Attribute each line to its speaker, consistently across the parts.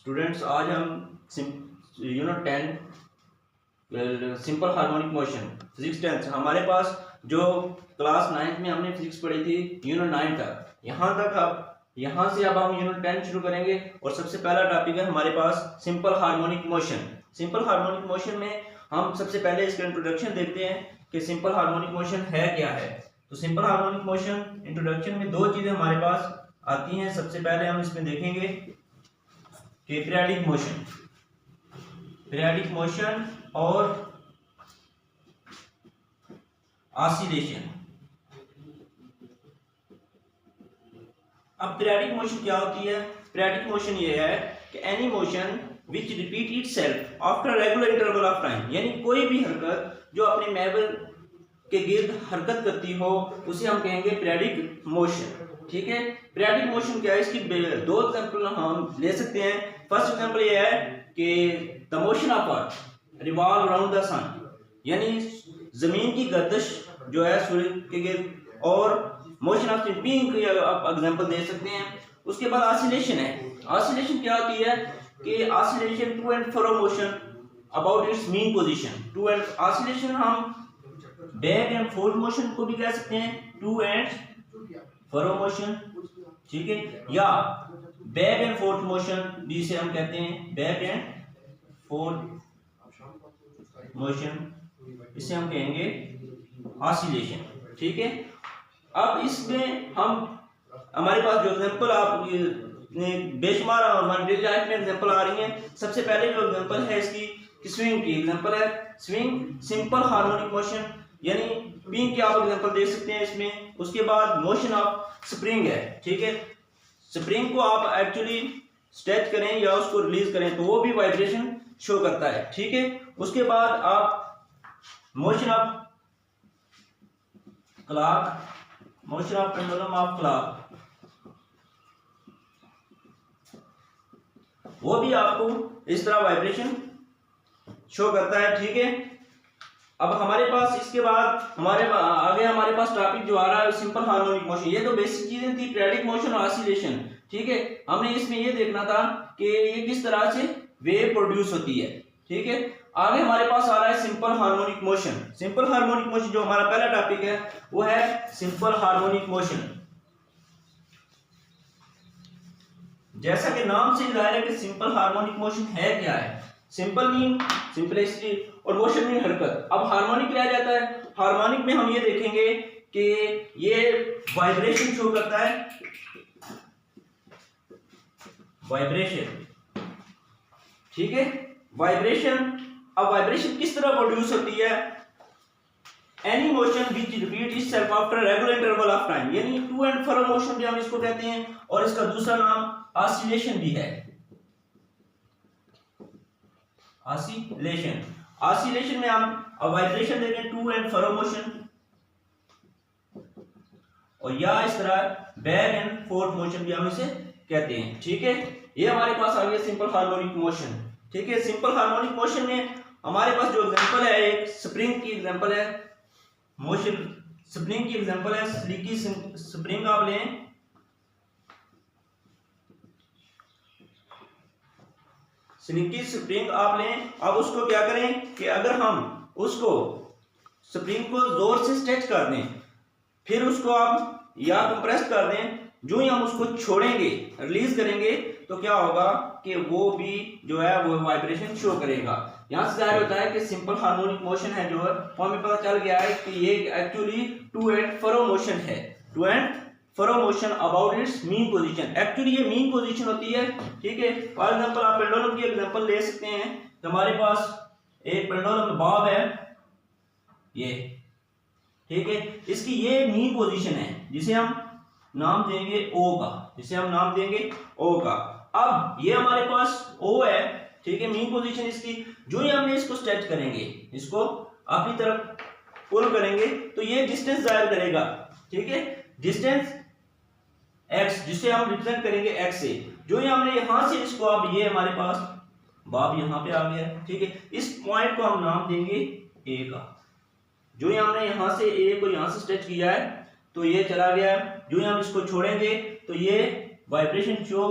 Speaker 1: Students, आज हम unit 10 simple harmonic motion physics 10 हमारे पास जो क्लास 9th में हमने फिजिक्स पढ़ी थी यूनिट 9 तक, यहाँ से अब हम यूनिट 10 शुरू करेंगे। और सबसे पहला टॉपिक है हमारे पास simple harmonic motion. Simple harmonic motion में हम सबसे पहले इसका इंट्रोडक्शन देखते हैं कि सिंपल हार्मोनिक मोशन है क्या है। तो सिंपल हार्मोनिक मोशन इंट्रोडक्शन में दो चीजें हमारे पास आती हैं। सबसे पहले हम इसमें देखेंगे कि पीरियाडिक मोशन और ऑसिलेशन। अब पीरियाडिक मोशन क्या होती है? पीरियाडिक मोशन ये है कि any motion which repeat itself after regular interval of time, यानी कोई भी हरकत जो अपने महवर के गिर्द हरकत करती हो उसे हम कहेंगे पीरियाडिक मोशन। ठीक है, पीरियाडिक मोशन क्या है? इसकी दो एग्जांपल हम ले सकते हैं। फर्स्ट एग्जांपल ये है कि the motion of earth revolve around the sun, यानी जमीन की गर्दिश जो है सूर्य के गिर्द, और मोशन ऑफ स्प्रिंग की आप एग्जांपल दे सकते हैं। उसके बाद ऑसिलेशन है। ऑसिलेशन क्या होती है कि oscillation to and fro motion about its mean position. To and oscillation हम बैक एंड फोर्थ मोशन को भी कह सकते हैं, टू एंड फ्रो मोशन। ठीक है, या बैक एंड फोर्थ मोशन जिसे हम कहते हैं बैक एंड फोर्थ मोशन, इसे हम कहेंगे ऑसिलेशन। ठीक है, अब इसमें हम हमारे पास जो एग्जांपल आप बेशुमार हमारे डेली लाइफ में एग्जांपल आ रही हैं। सबसे पहले जो एग्जांपल है इसकी स्विंग की एग्जांपल है। स्विंग सिंपल हार्मोनिक मोशन, यानी स्विंग की आप एग्जांपल दे सकते हैं इसमें। उसके बाद मोशन ऑफ स्प्रिंग है। ठीक है, स्प्रिंग को आप एक्चुअली स्ट्रेच करें या उसको रिलीज करें तो वो भी वाइब्रेशन शो करता है। ठीक है, उसके बाद आप motion of clock, motion of pendulum of clock, वो भी आपको इस तरह वाइब्रेशन शो करता है। ठीक है, अब हमारे पास इसके बाद हमारे पास टॉपिक जो आ रहा है सिंपल हार्मोनिक मोशन। ये तो बेसिक चीजें थी, पीरियाडिक मोशन और ऑसिलेशन। ठीक है, हमने इसमें ये देखना था कि ये किस तरह से वेव प्रोड्यूस होती है। ठीक है, आगे हमारे पास आ रहा है simple harmonic motion. Simple harmonic motion जो हमारा पहला टॉपिक है वो है सिंपल हार्मोनिक मोशन। जैसा कि नाम से जाहिर है कि सिंपल हार्मोनिक मोशन है क्या है। सिंपल मीन सिंपलिसिटी और मोशन मीन हरकत। अब हार्मोनिक क्या जाता है? हार्मोनिक में हम ये देखेंगे कि ये वाइब्रेशन शो करता है, वाइब्रेशन। ठीक है, वाइब्रेशन। अब वाइब्रेशन किस तरह प्रोड्यूस होती है? Any motion which repeat itself after regular interval of time, यानी टू एंड फ्रो मोशन भी हम इसको कहते हैं, और इसका दूसरा नाम ऑसिलेशन भी है। ऑसिलेशन, ऑसिलेशन में हम वाइब्रेशन देखें टू एंड फ्रो मोशन, और या इस तरह बैक एंड फोर्थ मोशन भी हम इसे कहते हैं। ठीक है, ये हमारे पास आ गया सिंपल हार्मोनिक मोशन। ठीक है, सिंपल हार्मोनिक मोशन में हमारे पास जो एग्जांपल है एक स्प्रिंग की एग्जांपल है, मोशन स्प्रिंग की एग्जांपल है। स्लीकी स्प्रिंग आप लें, स्लीकी स्प्रिंग आप लें। अब उसको क्या करें कि अगर हम उसको स्प्रिंग को जोर से स्ट्रेच कर दें, फिर उसको आप या कंप्रेस कर दें, जो ही हम उसको छोड़ेंगे रिलीज करेंगे तो क्या होगा कि वो भी जो है वो वाइब्रेशन शो करेगा। यहां से जाहिर होता है कि सिंपल हार्मोनिक मोशन है जो है वो हमें पता चल गया है कि ये actually to and fro motion है। To and fro motion about its mean position, actually ये मीन पोजीशन होती है। ठीक है, फॉर एग्जांपल आप पेंडुलम की एग्जांपल ले सकते हैं। तो हमारे पास एक पेंडुलम बॉब है ये। ठीक है, इसकी ये मीन पोजीशन है जिसे हम नाम देंगे O का, जिसे हम नाम देंगे O का। अब ये हमारे पास O है। ठीक है, मीन पोजीशन इसकी। जो ही हमने इसको स्ट्रेच करेंगे, इसको अपनी तरफ पुल करेंगे तो ये डिस्टेंस जाहिर करेगा। ठीक है, डिस्टेंस x, जिसे हम रिप्रेजेंट करेंगे x से। जो ही हमने यहां से इसको, अब ये हमारे पास बॉब यहां पे आ गया। ठीक है, इस पॉइंट को हम नाम देंगे A का। जो ही हमने यहां से A को यहां से स्ट्रेच किया है तो ये चला गया। जो ही हम इसको छोड़ेंगे तो ये वाइब्रेशन शो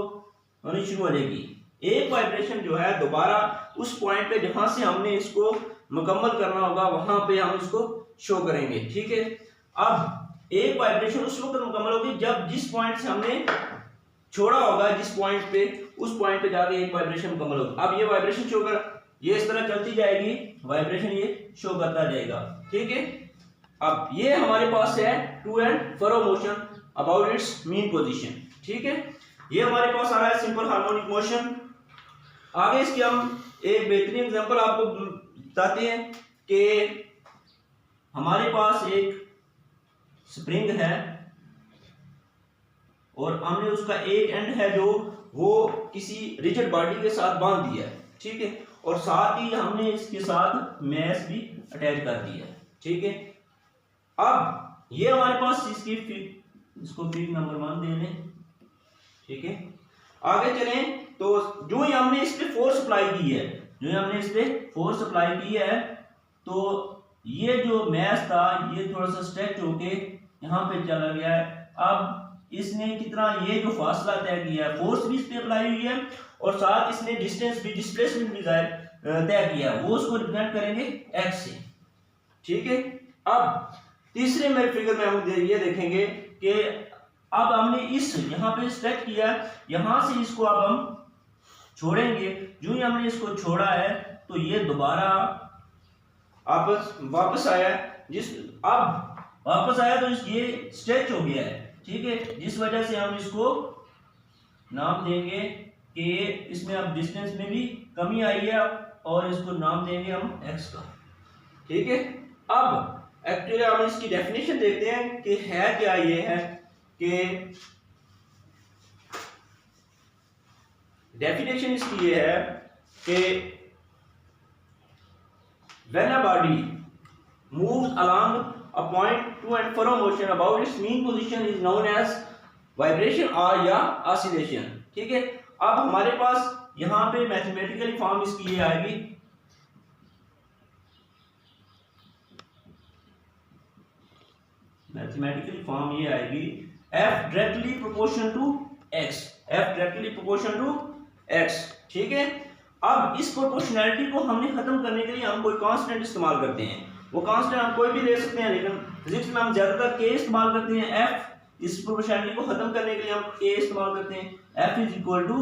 Speaker 1: होनी शुरू हो जाएगी। एक वाइब्रेशन जो है दोबारा उस पॉइंट पे जहां से हमने इसको मुकम्मल करना होगा वहां पे हम इसको शो करेंगे। ठीक है, अब एक वाइब्रेशन उस वक्त मुकम्मल होगी जब जिस पॉइंट से हमने छोड़ा होगा, जिस पॉइंट पे, उस पॉइंट पे जाके एक वाइब्रेशन मुकम्मल होगा। अब ये वाइब्रेशन शो कर, ये इस तरह चलती जाएगी, वाइब्रेशन ये शो करता जाएगा। ठीक है, अब ये हमारे पास है to and fro motion about its mean position. ठीक है, ये हमारे पास आ रहा है सिंपल हार्मोनिक मोशन। आगे इसकी हम एक बेहतरीन एग्जांपल आपको बताते हैं कि हमारे पास एक स्प्रिंग है और हमने उसका एक एंड है जो वो किसी रिजिड बॉडी के साथ बांध दिया है। ठीक है, और साथ ही हमने इसके साथ मैस भी अटैच कर दिया है। ठीक है, अब ये हमारे पास इसको फीड नंबर 1 दे लें। ठीक है, आगे चलें तो जो ही हमने इस पे फोर्स अप्लाई की है, तो ये जो मैस था ये थोड़ा सा स्ट्रेच होके यहाँ पे चला गया है। अब इसने कितना, ये जो फासला तय किया है, फोर्स भी इस पे अप्लाई हुई है और साथ इसने डिस्टेंस भी, डिस्प्लेसमेंट भी तय किया है, वो उसको रिप्रेजेंट करेंगे एक्स से। ठीक है, अब तीसरे मेरे फिगर में हम ये देखेंगे कि अब हमने इस यहाँ पे स्ट्रेच किया, यहां से इसको अब हम छोड़ेंगे। जो ही हमने इसको छोड़ा है तो ये दोबारा वापस आया, तो ये स्ट्रेच हो गया है। ठीक है, जिस वजह से हम इसको नाम देंगे कि इसमें अब डिस्टेंस में भी कमी आई है और इसको नाम देंगे हम एक्स का। ठीक है, अब एक्चुअली हम इसकी डेफिनेशन देखते हैं कि है क्या। ये है कि डेफिनेशन इसकी ये है कि when a body moves along a point to and fro motion about its mean position is known as vibration or या oscillation। ठीक है, अब हमारे पास यहां पे मैथमेटिकली फॉर्म इसकी ये आएगी, F directly proportional to x। ठीक है, अब इस प्रोपोर्शनैलिटी को हमने खत्म करने के लिए हम कोई कांस्टेंट इस्तेमाल करते हैं। वो कांस्टेंट हम कोई भी ले सकते हैं, लेकिन फिजिक्स में हम ज्यादातर k इस्तेमाल करते हैं। F इस प्रोपोर्शनैलिटी को खत्म करने के लिए हम k इस्तेमाल करते हैं। F is equal to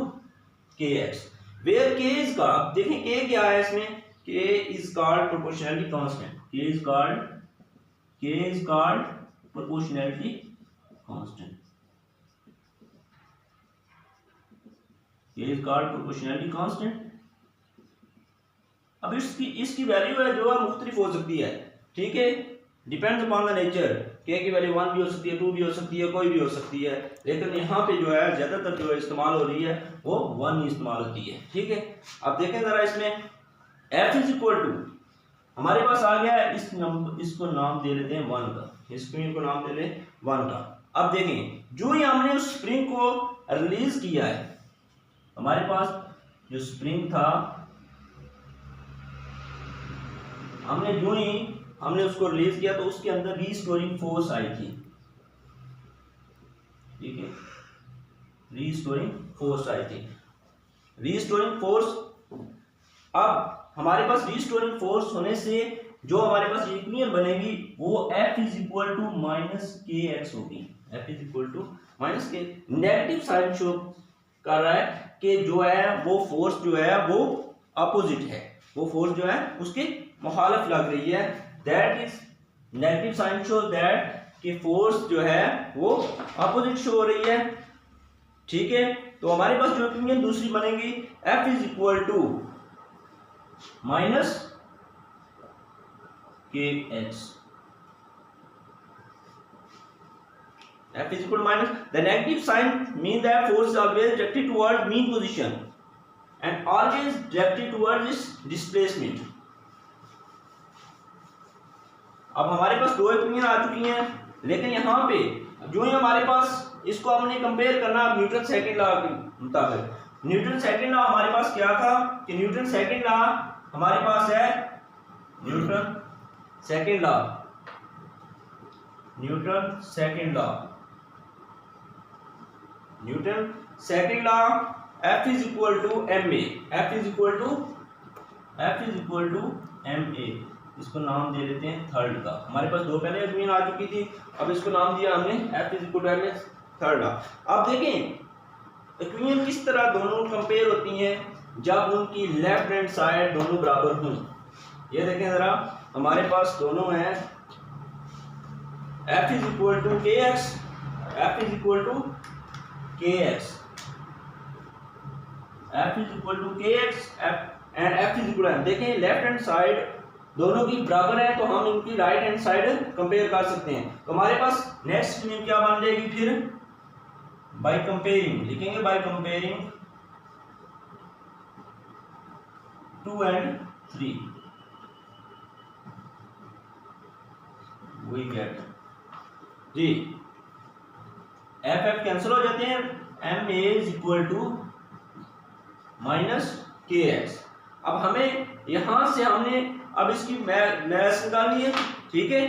Speaker 1: kx, where k is का, अब देखें k क्या है इसमें, k is called proportionality constant, k is called proportionality constant, proportionality constant. अब इसकी वैल्यू है जो है मुख्तलिफ हो सकती है। ठीक है, depends upon the nature, k की वैल्यू 1 भी हो सकती है, 2 भी हो सकती है, कोई भी हो सकती है, लेकिन यहाँ पे जो है ज्यादातर जो इस्तेमाल हो रही है वो 1 ही इस्तेमाल होती है। ठीक है, अब देखें जरा इसमें f इज इक्वल टू हमारे पास आ गया है, इसको नाम दे लेते हैं 1 का, स्प्रिंग को नाम दे लें 1 का। अब देखें जो ही हमने उस स्प्रिंग को रिलीज किया है, हमारे पास जो स्प्रिंग था, हमने उसको रिलीज किया तो उसके अंदर रीस्टोरिंग फोर्स आई थी। ठीक है, रीस्टोरिंग फोर्स। अब हमारे पास रीस्टोरिंग फोर्स होने से जो हमारे पास इक्वेशन बनेगी वो F is equal to minus K X होगी। F is equal to minus K, negative sign show कर रहा है कि जो है वो फोर्स जो है वो अपोजिट है, वो फोर्स जो है उसके मुखालिफ लग रही है। That is negative sign show that कि फोर्स जो है वो अपोजिट शो हो रही है। ठीक है, तो हमारे पास जो इक्वेशन दूसरी बनेगी F is equal to minus K X. F is equal to minus, the negative sign means that force is always directed towards mean position and always directed towards its displacement। अब हमारे पास दो equation आ चुकी हैं, लेकिन यहाँ पे जो ही हमारे पास इसको हमने कंपेयर करना न्यूटन सेकंड लॉ के मुताबिक। न्यूटन सेकंड लॉ हमारे पास क्या था कि न्यूटन सेकंड लॉ हमारे पास है Newton second law F is equal to M A, F is equal to M A. इसको नाम दे देते हैं थर्ड का। हमारे पास दो पहले इक्वेशन आ चुकी थी, अब इसको नाम दिया हमने F is equal to M A third का। अब देखें इक्वेशन किस तरह दोनों कंपेयर होती हैं जब उनकी लेफ्ट हैंड साइड दोनों बराबर हों। ये देखें जरा, हमारे पास दोनों हैं F is equal to K X, F is equal to K X, F is equal to K X and F is equal to. देखें लेफ्ट हैंड साइड दोनों की बराबर है तो हम इनकी राइट हैंड साइड कंपेयर कर सकते हैं। तो हमारे पास नेक्स्ट में क्या बन जाएगी फिर, बाय कंपेयरिंग लिखेंगे, by comparing 2 and 3 we get G F cancel हो जाते हैं, M A is equal to minus K X. अब हमें यहां से हमने अब इसकी मैथ्स निकालनी है, ठीक है।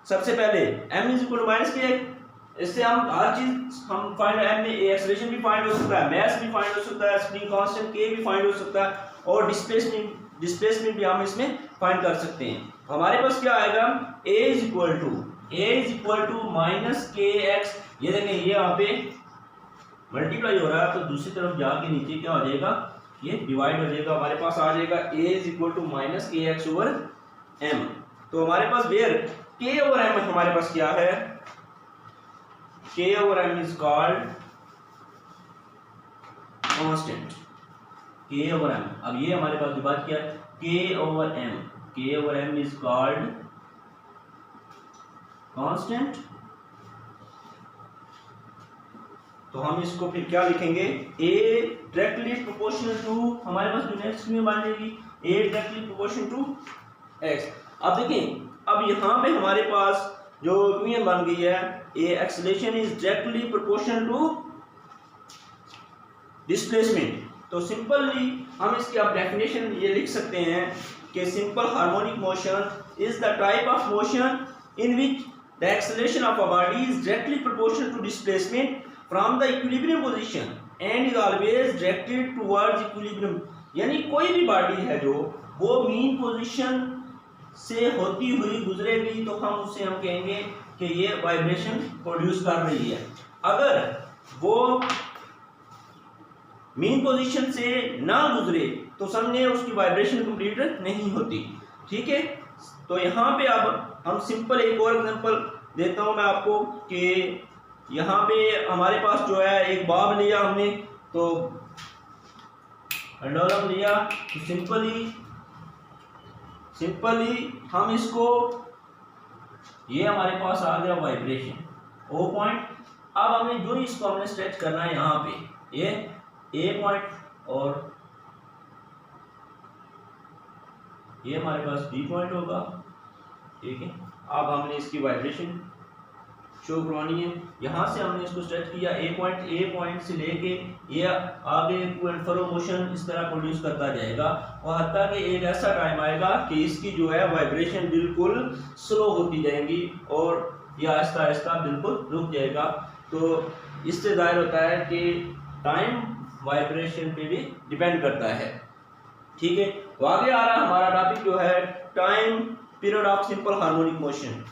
Speaker 1: सबसे पहले m is equal to minus K, इससे हम हर चीज हम फाइंड, m में एक्सेलरेशन भी फाइंड हो सकता है, मास भी फाइंड हो सकता है, स्प्रिंग कांस्टेंट k भी फाइंड हो सकता है और डिस्प्लेसमेंट भी हम इसमें फाइंड कर सकते हैं। हमारे पास क्या आएगा, a is equal to minus K X. ये देखें ये यहाँ पे मल्टीप्लाई हो रहा है तो दूसरी तरफ जाके नीचे क्या हो जाएगा, ये डिवाइड हो जाएगा। हमारे पास आ जाएगा a is equal to minus K X over m। तो हमारे पास वेयर k ओवर m हमारे पास क्या है, k over m is called constant, k over m। अब ये हमारे पास डिवाइड किया k over m is called constant. तो हम इसको फिर क्या लिखेंगे, a डायरेक्टली प्रोपोर्शनल टू, हमारे पास जो नेक्स्ट में बन जाएगी a directly proportional to x। अब देखें, अब यहाँ पे हमारे पास जो इक्वेशन बन गई है, a acceleration is directly proportional to displacement. तो सिंपली हम इसकी अब डेफिनेशन ये लिख सकते हैं कि simple harmonic motion is the type of motion in which the acceleration of a body is directly proportional to displacement from the equilibrium position and is always directed towards equilibrium। यानी कोई भी body है जो वो mean position से होती हुई गुजरेगी तो हम उसे हम कहेंगे कि ये वाइब्रेशन प्रोड्यूस कर रही है। अगर वो मीन पोजीशन से ना गुजरे तो समझे उसकी वाइब्रेशन कंप्लीट नहीं होती, ठीक है। तो यहाँ पे अब हम सिंपल एक और एग्जांपल देता हूँ मैं आपको कि यहाँ पे हमारे पास जो है एक बाब लिया हमने, तो पेंडुलम लिया, तो सिंपली हम इसको, ये हमारे पास आ गया वाइब्रेशन ओ पॉइंट। अब हमें जो इसको हमने स्ट्रेच करना है यहाँ पे, ये ए पॉइंट और ये हमारे पास बी पॉइंट होगा, ठीक है। अब हमने इसकी वाइब्रेशन शो करवानी है। यहाँ से हमने इसको स्ट्रेच किया, ए पॉइंट से लेके ये आगे फरो मोशन इस तरह प्रोड्यूस करता जाएगा और हत्ता कि एक ऐसा टाइम आएगा कि इसकी जो है वाइब्रेशन बिल्कुल स्लो होती जाएंगी और ये आहिस्ता आहिस्ता बिल्कुल रुक जाएगा। तो इससे जाहिर होता है कि टाइम वाइब्रेशन पे भी डिपेंड करता है, ठीक है। तो आगे आ रहा हमारा टॉपिक जो है time period of simple harmonic motion.